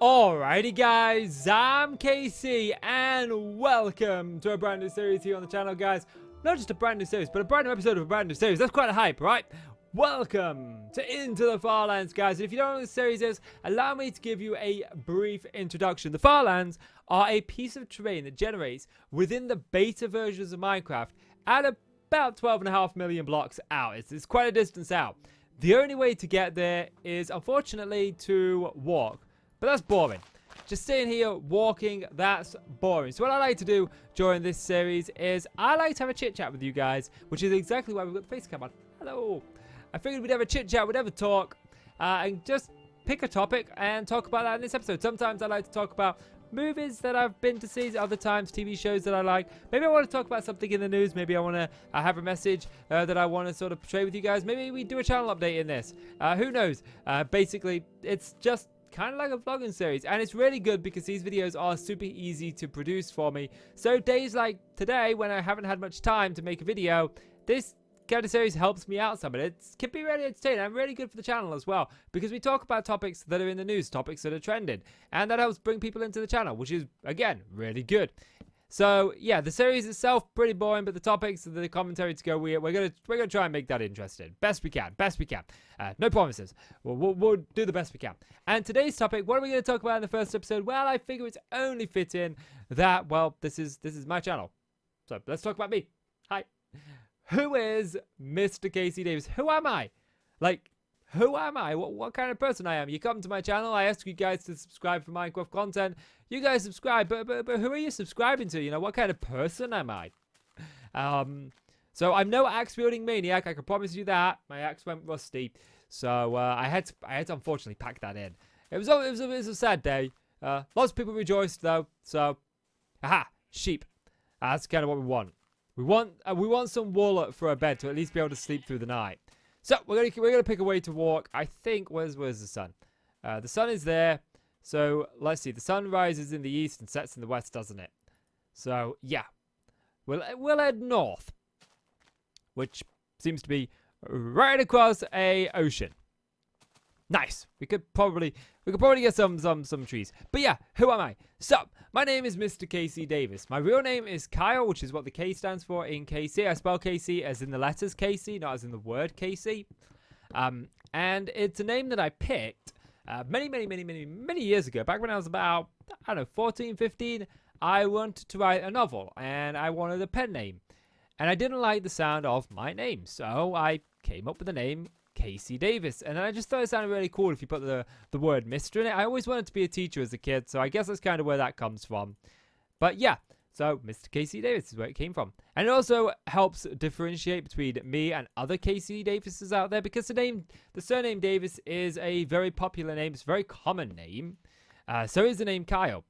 Alrighty guys, I'm KC and welcome to a brand new series here on the channel, guys. Not just a brand new series, but a brand new episode of a brand new series. That's quite a hype, right? Welcome to Into the Farlands, guys. And if you don't know what this series is, allow me to give you a brief introduction. The Farlands are a piece of terrain that generates within the beta versions of Minecraft at about 12.5 million blocks out. It's quite a distance out. The only way to get there is, unfortunately, to walk. But that's boring. Just sitting here walking, that's boring. So what I like to do during this series is I like to have a chit chat with you guys, which is exactly why we've got the face cam on. Hello. I figured we'd have a chit chat, we'd have a talk, and just pick a topic and talk about that in this episode. Sometimes I like to talk about movies that I've been to see, other times TV shows that I like. Maybe I want to talk about something in the news. Maybe I want to have a message that I want to sort of portray with you guys. Maybe we do a channel update in this. Who knows? Basically, it's just kind of like a vlogging series, and it's really good because these videos are super easy to produce for me. So days like today, when I haven't had much time to make a video, this kind of series helps me out some, and it can be really entertaining and really good for the channel as well, because we talk about topics that are in the news, topics that are trending, and that helps bring people into the channel, which is, again, really good. So yeah, the series itself pretty boring, but the topics and the commentary to go, we're gonna try and make that interesting, best we can. No promises. We'll do the best we can. And today's topic, what are we gonna talk about in the first episode? Well, I figure it's only fitting that, well, this is my channel, so let's talk about me. Hi, who is MrKCDavis? Who am I? Like, who am I? What kind of person I am? You come to my channel, I ask you guys to subscribe for Minecraft content. You guys subscribe, but who are you subscribing to? You know, what kind of person am I? So I'm no axe-wielding maniac, I can promise you that. My axe went rusty, so I had to unfortunately pack that in. It was a sad day. Lots of people rejoiced though. So, aha, sheep. That's kind of what we want. We want some wool for a bed to at least be able to sleep through the night. So we're gonna pick a way to walk. I think where's the sun? The sun is there. So let's see. The sun rises in the east and sets in the west, doesn't it? So yeah, we'll head north, which seems to be right across a ocean. Nice. We could probably get some trees. But yeah, who am I? So my name is MrKCDavis. My real name is Kyle, which is what the K stands for in KC. I spell KC as in the letters KC, not as in the word KC. And it's a name that I picked many years ago. Back when I was about, I don't know, 14, 15, I wanted to write a novel, and I wanted a pen name. And I didn't like the sound of my name, so I came up with the name KCDavis, and then I just thought it sounded really cool if you put the word Mr. in it. I always wanted to be a teacher as a kid, so I guess that's kind of where that comes from. But yeah, so MrKCDavis is where it came from. And it also helps differentiate between me and other KCDavises out there, because the surname Davis is a very popular name. It's a very common name. So is the name Kyle.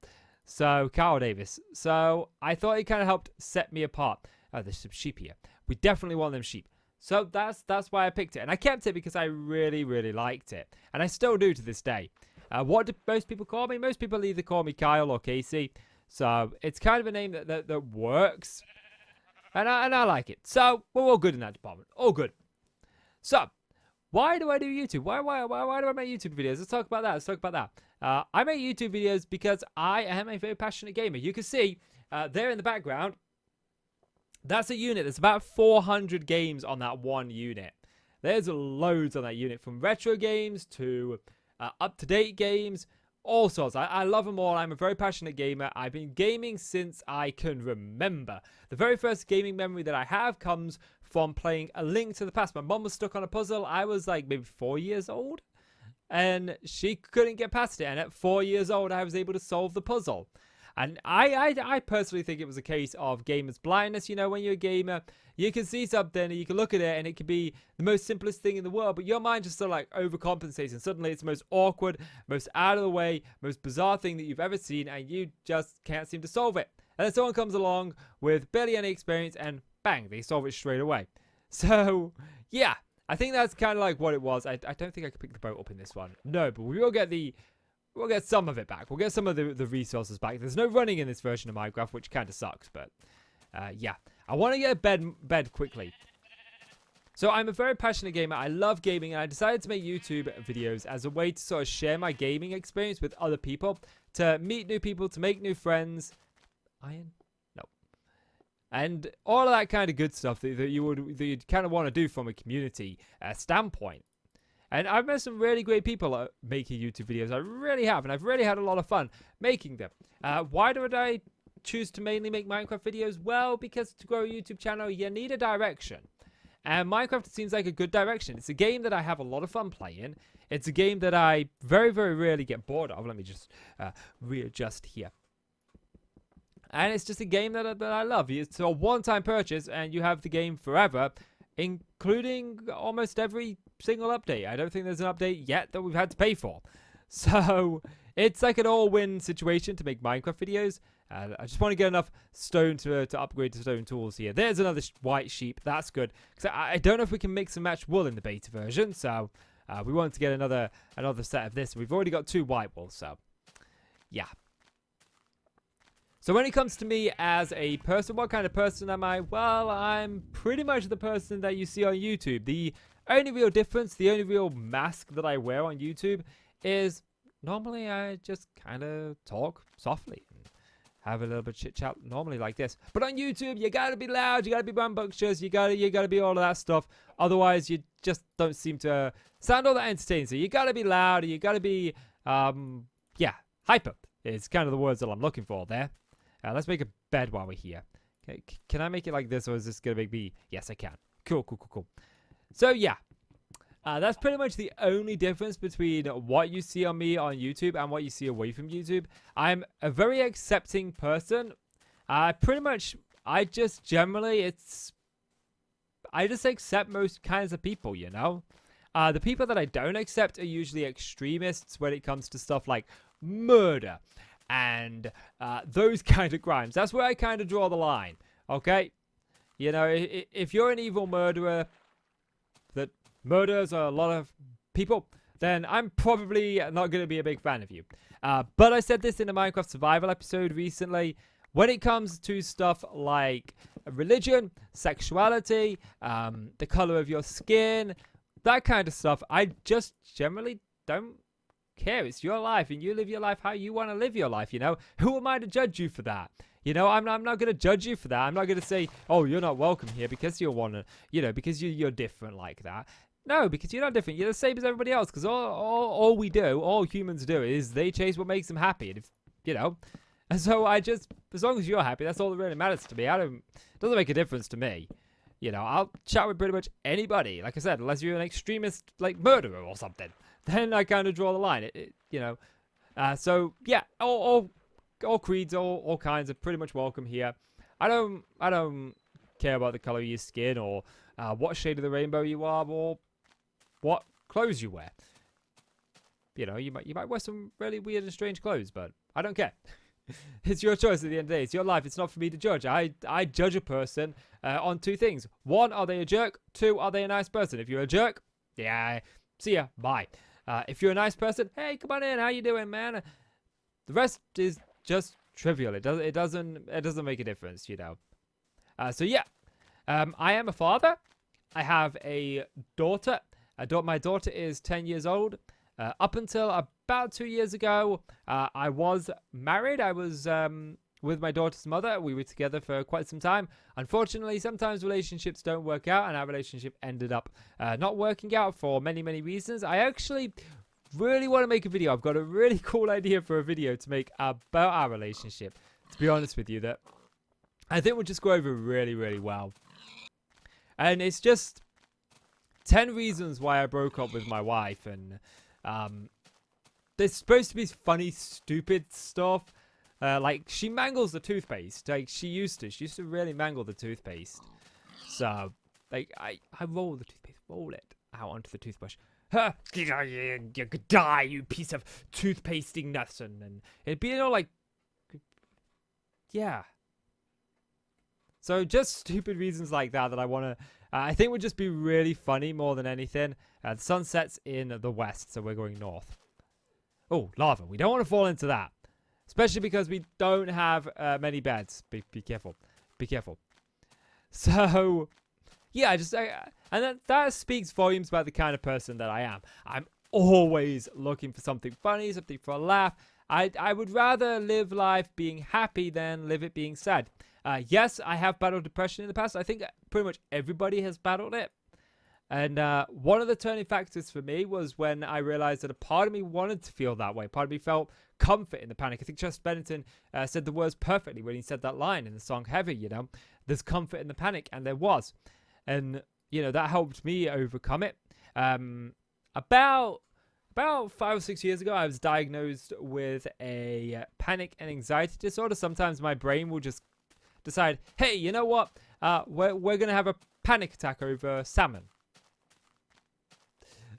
So Kyle Davis. So I thought it kind of helped set me apart. Oh, there's some sheep here. We definitely want them sheep. So that's why I picked it. And I kept it because I really liked it. And I still do to this day. What do most people call me? Most people either call me Kyle or Casey. So it's kind of a name that works. And I like it. So we're all good in that department. All good. So why do I do YouTube? Why do I make YouTube videos? Let's talk about that. I make YouTube videos because I am a very passionate gamer. You can see there in the background, that's a unit. There's about 400 games on that one unit. There's loads on that unit, from retro games to up-to-date games, all sorts. I love them all. I'm a very passionate gamer. I've been gaming since I can remember. The very first gaming memory that I have comes from playing A Link to the Past. My mom was stuck on a puzzle. I was like maybe 4 years old, and she couldn't get past it. And at 4 years old, I was able to solve the puzzle. And I personally think it was a case of gamer's blindness. You know, when you're a gamer, you can see something and you can look at it and it can be the most simplest thing in the world, but your mind just sort of like overcompensates, and suddenly it's the most awkward, most out of the way, most bizarre thing that you've ever seen, and you just can't seem to solve it. And then someone comes along with barely any experience and bang, they solve it straight away. So yeah, I think that's kind of like what it was. I don't think I could pick the boat up in this one. No, but we will get we'll get some of it back. We'll get some of the resources back. There's no running in this version of Minecraft, which kind of sucks. But yeah, I want to get a bed quickly. So I'm a very passionate gamer. I love gaming, and I decided to make YouTube videos as a way to sort of share my gaming experience with other people, to meet new people, to make new friends. Iron? No. And all of that kind of good stuff that you'd kind of want to do from a community standpoint. And I've met some really great people making YouTube videos. I really have, and I've really had a lot of fun making them. Why did I choose to mainly make Minecraft videos? Well, because to grow a YouTube channel, you need a direction. And Minecraft seems like a good direction. It's a game that I have a lot of fun playing. It's a game that I very, very rarely get bored of. Let me just readjust here. And it's just a game that I love. It's a one-time purchase, and you have the game forever, including almost every single update. I don't think there's an update yet that we've had to pay for. So it's like an all-win situation to make Minecraft videos. I just want to get enough stone to upgrade to stone tools here. There's another white sheep. That's good. Because I don't know if we can mix and match wool in the beta version. So we want to get another set of this. We've already got 2 white wool. So yeah. So when it comes to me as a person, what kind of person am I? Well, I'm pretty much the person that you see on YouTube. The only real difference, the only real mask that I wear on YouTube is normally I just kind of talk softly. Have a little bit of chit chat normally like this, but on YouTube you gotta be loud, you gotta be rambunctious, you gotta be all of that stuff. Otherwise, you just don't seem to sound all that entertaining. So you gotta be loud, you gotta be yeah, hyper. It's kind of the words that I'm looking for there. Let's make a bed while we're here. Okay, can I make it like this, or is this gonna make me? Yes, I can. Cool. So yeah. That's pretty much the only difference between what you see on me on YouTube and what you see away from YouTube. I'm a very accepting person. I just accept most kinds of people, you know? The people that I don't accept are usually extremists when it comes to stuff like murder and those kind of crimes. That's where I kind of draw the line, okay? You know, if you're an evil murderer that murders a lot of people, then I'm probably not going to be a big fan of you. But I said this in a Minecraft survival episode recently. When it comes to stuff like religion, sexuality, the color of your skin, that kind of stuff, I just generally don't care. It's your life, and you live your life how you want to live your life, you know? Who am I to judge you for that? You know, I'm not going to judge you for that. I'm not going to say, oh, you're not welcome here because because you're different like that. No, because you're not different. You're the same as everybody else. Because all humans do, is they chase what makes them happy. And if, you know, and so as long as you're happy, that's all that really matters to me. It doesn't make a difference to me. You know, I'll chat with pretty much anybody. Like I said, unless you're an extremist, like murderer or something, then I kind of draw the line. You know, so yeah, all creeds, all kinds are pretty much welcome here. I don't care about the color of your skin or what shade of the rainbow you are or what clothes you wear. You know, you might wear some really weird and strange clothes, but I don't care. It's your choice at the end of the day. It's your life. It's not for me to judge. I judge a person on 2 things. 1, are they a jerk? 2, are they a nice person? If you're a jerk, yeah, see ya, bye. If you're a nice person, hey, come on in. How you doing, man? The rest is just trivial. It doesn't make a difference, you know. So yeah, I am a father. I have a daughter. My daughter is 10 years old. Up until about 2 years ago, I was married. I was with my daughter's mother. We were together for quite some time. Unfortunately, sometimes relationships don't work out, and our relationship ended up not working out for many, many reasons. I actually really want to make a video. I've got a really cool idea for a video to make about our relationship, to be honest with you, that I think will just go over really, really well. And it's just 10 reasons why I broke up with my wife. And there's supposed to be funny, stupid stuff. Like, she mangles the toothpaste. Like, she used to really mangle the toothpaste. So, like, I roll the toothpaste, roll it out onto the toothbrush. Huh, you could die, you piece of toothpasting nuts. And it'd be, you know, like, yeah. So just stupid reasons like that I want to, I think would just be really funny more than anything. The sun sets in the west, so we're going north. Oh, lava. We don't want to fall into that. Especially because we don't have many beds. Be careful. Be careful. So, yeah, And that speaks volumes about the kind of person that I am. I'm always looking for something funny, something for a laugh. I would rather live life being happy than live it being sad. Yes, I have battled depression in the past. I think pretty much everybody has battled it. And one of the turning factors for me was when I realized that a part of me wanted to feel that way. Part of me felt comfort in the panic. I think Chester Bennington said the words perfectly when he said that line in the song Heavy, you know. There's comfort in the panic, and there was. And, you know, that helped me overcome it. About 5 or 6 years ago, I was diagnosed with a panic and anxiety disorder. Sometimes my brain will just decide, hey, you know what? We're going to have a panic attack over salmon.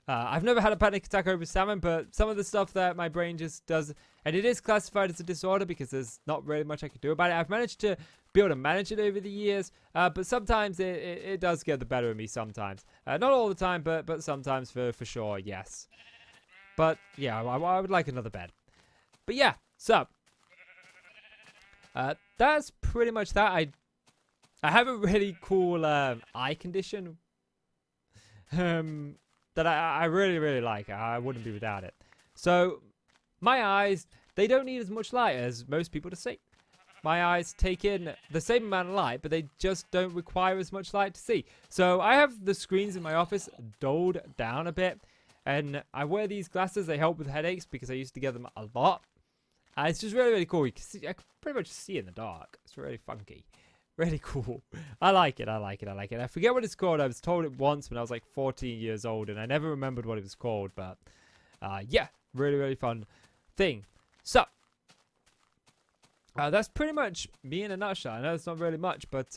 I've never had a panic attack over salmon, but some of the stuff that my brain just does, and it is classified as a disorder because there's not really much I can do about it. I've managed to be able to manage it over the years, but sometimes it does get the better of me sometimes. Not all the time, but sometimes for sure, yes. But yeah, I would like another bed. But yeah, so that's pretty much that. I have a really cool eye condition. That I really, really like. I wouldn't be without it. So, my eyes, they don't need as much light as most people to see. My eyes take in the same amount of light, but they just don't require as much light to see. So, I have the screens in my office dulled down a bit. And I wear these glasses. They help with headaches because I used to get them a lot. It's just really, really cool. You can see, I can pretty much see in the dark. It's really funky. Really cool. I like it. I forget what it's called. I was told it once when I was like 14 years old, and I never remembered what it was called. But yeah, really, really fun thing. So that's pretty much me in a nutshell. I know it's not really much, but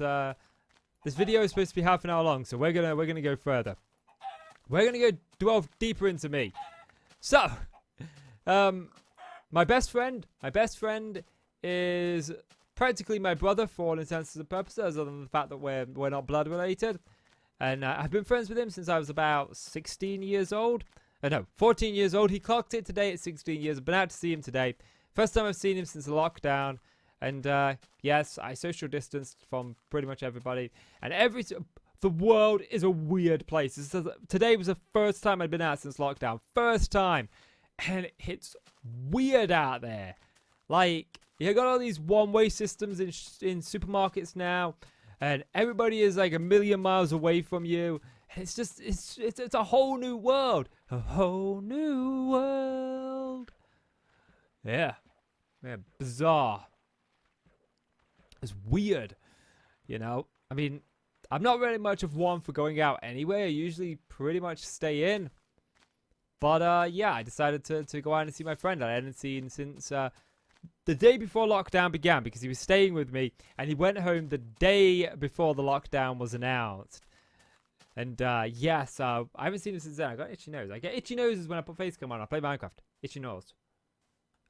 this video is supposed to be half an hour long, so we're gonna go further. We're gonna go delve deeper into me. So, my best friend is practically my brother for all intents and purposes, other than the fact that we're not blood related. And I've been friends with him since I was about 16 years old. No, 14 years old. He clocked it today at 16 years. I've been out to see him today. First time I've seen him since the lockdown. And yes, I social distanced from pretty much everybody. And the world is a weird place. Today was the first time I'd been out since lockdown. First time. And it's weird out there. Like, you got all these one-way systems in supermarkets now, and everybody is like a million miles away from you. It's just, it's a whole new world. A whole new world. Yeah, bizarre. It's weird, you know. I mean, I'm not really much of one for going out anyway. I usually pretty much stay in. But yeah, I decided to go out and see my friend. I hadn't seen since the day before lockdown began, because he was staying with me, and he went home the day before the lockdown was announced. And yes, I haven't seen him since then. I got itchy nose. I get itchy noses when I put face cam on. I play Minecraft. Itchy nose.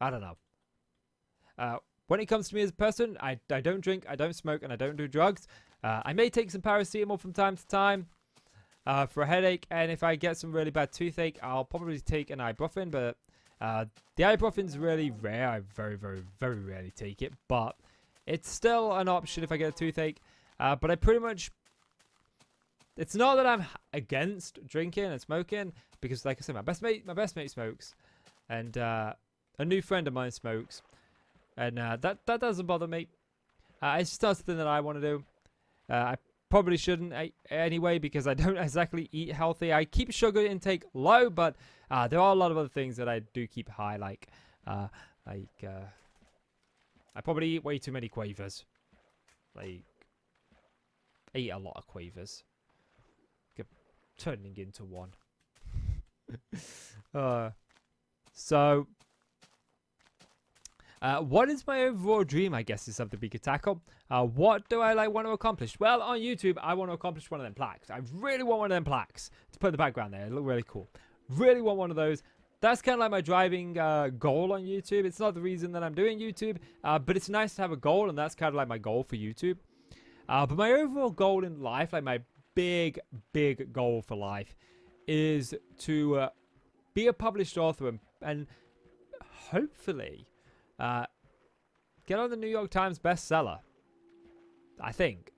I don't know. When it comes to me as a person, I don't drink, I don't smoke, and I don't do drugs. I may take some paracetamol from time to time for a headache, and if I get some really bad toothache, I'll probably take an ibuprofen, but the ibuprofen's really rare. I very, very, very rarely take it, but it's still an option if I get a toothache. But I pretty much, it's not that I'm against drinking and smoking, because like I said, my best mate smokes, and a new friend of mine smokes, and that doesn't bother me. It's just not something that I want to do. I probably shouldn't anyway, because I don't exactly eat healthy. I keep sugar intake low, but there are a lot of other things that I do keep high, like I probably eat way too many quavers. Like, I eat a lot of quavers. Turning into one. So what is my overall dream, I guess, is something we could tackle. What do I want to accomplish? Well, on YouTube, I want to accomplish one of them plaques. I really want one of them plaques to put in the background there. It look really cool. Really want one of those. That's kind of like my driving goal on YouTube. It's not the reason that I'm doing YouTube, but it's nice to have a goal, and that's kind of like my goal for YouTube. But my overall goal in life, like my big goal for life, is to be a published author and hopefully get on the New York Times bestseller. I think.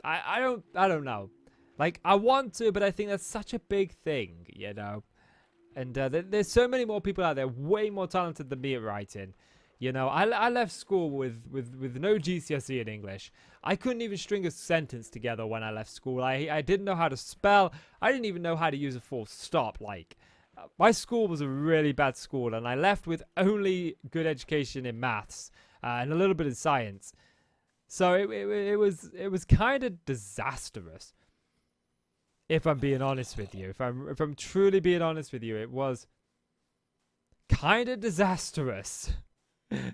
I don't know. Like, I want to, but I think that's such a big thing, you know. And there's so many more people out there way more talented than me at writing. You know, I left school with no GCSE in English. I couldn't even string a sentence together when I left school. I didn't know how to spell. I didn't even know how to use a full stop. Like, my school was a really bad school, and I left with only good education in maths and a little bit in science. So it was kind of disastrous. If I'm being honest with you, if I'm truly being honest with you, it was kind of disastrous.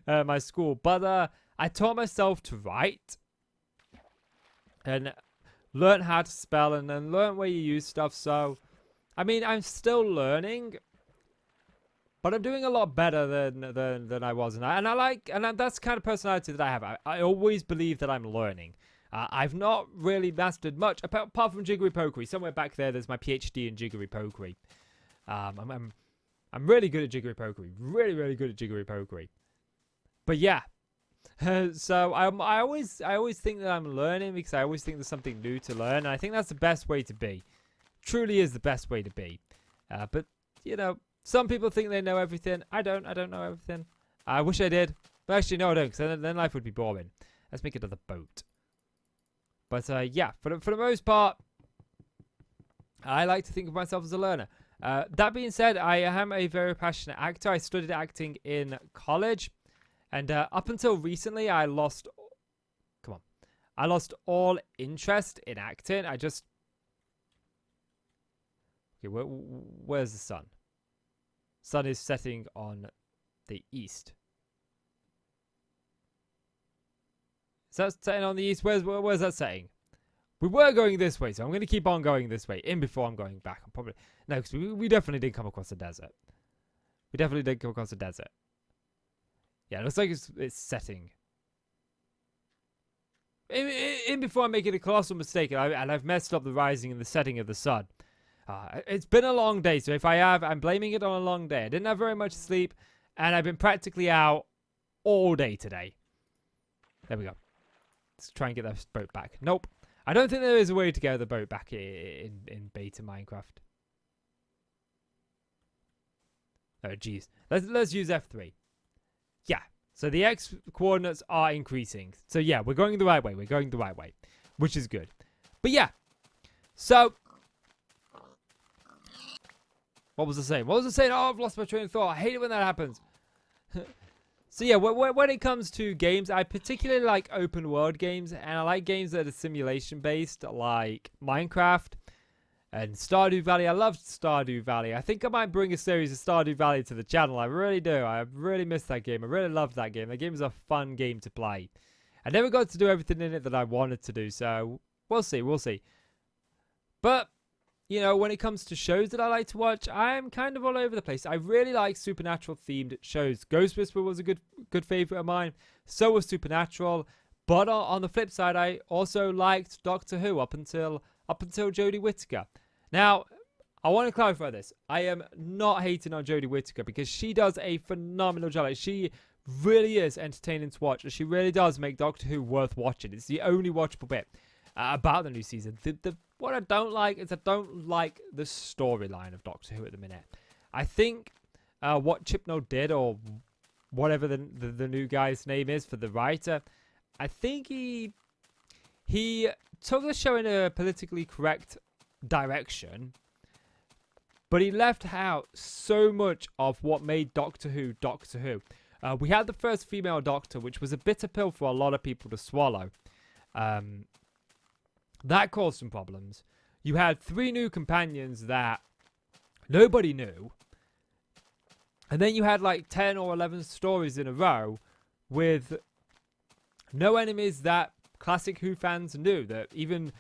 My school, but I taught myself to write and learn how to spell and learn where you use stuff. So, I mean, I'm still learning, but I'm doing a lot better than I was, and that's the kind of personality that I have. I always believe that I'm learning. I've not really mastered much apart from jiggery pokery. Somewhere back there's my PhD in jiggery pokery. I'm really good at jiggery pokery. Really good at jiggery pokery. But yeah, so I always think that I'm learning because I always think there's something new to learn. And I think that's the best way to be. Truly is the best way to be. But you know, some people think they know everything. I don't know everything. I wish I did, but actually no, I don't. Because then life would be boring. Let's make another boat. But yeah, for the most part, I like to think of myself as a learner. That being said, I am a very passionate actor. I studied acting in college. And up until recently, I lost all interest in acting. Okay, where's the sun? Sun is setting on the east. Is that setting on the east? Where's that setting? We were going this way, so I'm going to keep on going this way. In before I'm going back. I'm probably no, because we definitely did come across a desert. We definitely did come across a desert. Yeah, it looks like it's setting. In before I'm making a colossal mistake, and I've messed up the rising and the setting of the sun. It's been a long day, so if I have, I'm blaming it on a long day. I didn't have very much sleep, and I've been practically out all day today. There we go. Let's try and get that boat back. Nope. I don't think there is a way to get the boat back in beta Minecraft. Oh, jeez. Let's use F3. Yeah. So the X coordinates are increasing. So yeah, we're going the right way. We're going the right way, which is good. But yeah. So what was I saying? Oh, I've lost my train of thought. I hate it when that happens. So yeah, when it comes to games, I particularly like open world games, and I like games that are simulation based, like Minecraft and Stardew Valley. I loved Stardew Valley. I think I might bring a series of Stardew Valley to the channel. I really do. I really miss that game. I really loved that game. That game was a fun game to play. I never got to do everything in it that I wanted to do, so we'll see. But you know, when it comes to shows that I like to watch, I'm kind of all over the place. I really like supernatural themed shows. Ghost Whisperer was a good favorite of mine. So was Supernatural. But on the flip side, I also liked Doctor Who up until Jodie Whittaker. Now, I want to clarify this. I am not hating on Jodie Whittaker because she does a phenomenal job. Like, she really is entertaining to watch. And she really does make Doctor Who worth watching. It's the only watchable bit about the new season. What I don't like is I don't like the storyline of Doctor Who at the minute. I think what Chibnall did, or whatever the new guy's name is for the writer, I think he took the show in a politically correct direction, but he left out so much of what made Doctor Who Doctor Who. We had the first female Doctor, which was a bitter pill for a lot of people to swallow. That caused some problems. You had 3 new companions that nobody knew. And then you had like 10 or 11 stories in a row with no enemies that classic Who fans knew. That even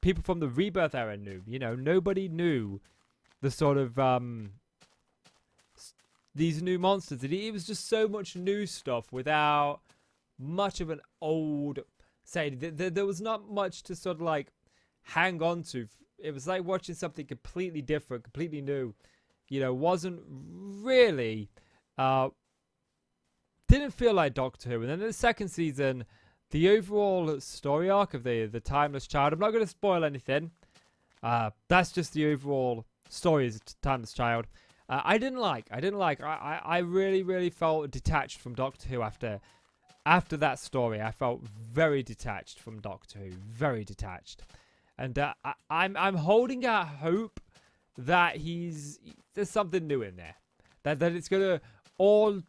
people from the Rebirth era knew. You know, nobody knew the sort of these new monsters. It was just so much new stuff without much of an old... there was not much to sort of like hang on to. It was like watching something completely different, completely new. You know, wasn't really didn't feel like Doctor Who. And then in the second season, the overall story arc of the Timeless Child, I'm not going to spoil anything, That's just the overall story as a timeless child. I didn't like. I really felt detached from Doctor Who after that story. I felt very detached from Doctor Who, very detached, and I'm holding out hope that there's something new in there, that it's gonna all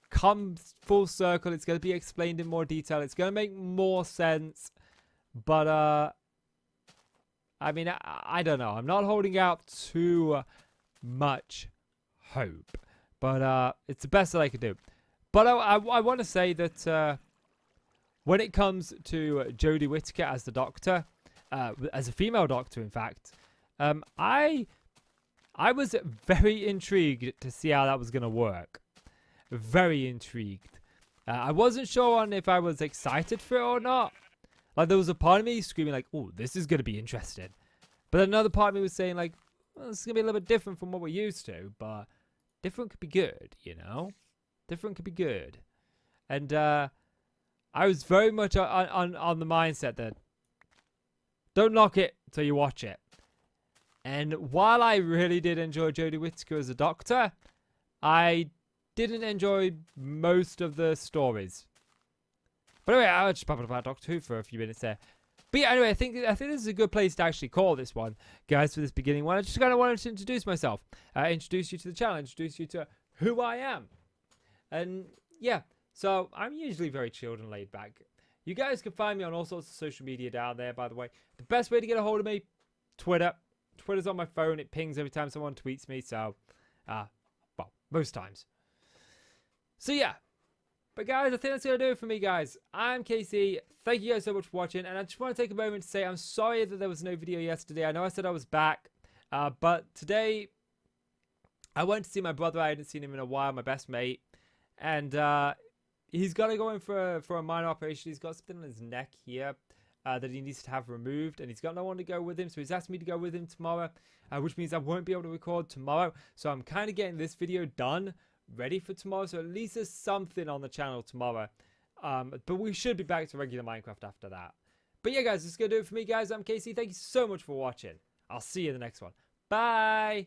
come full circle. It's gonna be explained in more detail. It's gonna make more sense, but I mean, I don't know. I'm not holding out too much hope, but it's the best that I can do. But I want to say that when it comes to Jodie Whittaker as the Doctor, as a female Doctor, in fact, I was very intrigued to see how that was going to work. Very intrigued. I wasn't sure on if I was excited for it or not. Like, there was a part of me screaming like, "Oh, this is going to be interesting." But another part of me was saying like, well, "This is going to be a little bit different from what we're used to, but different could be good, you know? Different could be good." And I was very much on the mindset that don't knock it till you watch it. And while I really did enjoy Jodie Whittaker as a Doctor, I didn't enjoy most of the stories. But anyway, I'll just pop about Doctor Who for a few minutes there. But yeah, anyway, I think this is a good place to actually call this one, guys, for this beginning one. I just kind of wanted to introduce myself, introduce you to the channel, introduce you to who I am. And yeah, so I'm usually very chilled and laid back. You guys can find me on all sorts of social media down there, by the way. The best way to get a hold of me, Twitter. Twitter's on my phone. It pings every time someone tweets me, so, well, most times. So yeah. But guys, I think that's going to do it for me, guys. I'm KC. Thank you guys so much for watching. And I just want to take a moment to say I'm sorry that there was no video yesterday. I know I said I was back. But today, I went to see my brother. I hadn't seen him in a while, my best mate. And he's got to go in for a minor operation. He's got something on his neck here that he needs to have removed. And he's got no one to go with him. So he's asked me to go with him tomorrow. Which means I won't be able to record tomorrow. So I'm kind of getting this video done, ready for tomorrow, so at least there's something on the channel tomorrow. But we should be back to regular Minecraft after that. But yeah, guys, that's gonna do it for me, guys. I'm KC. Thank you so much for watching. I'll see you in the next one. Bye.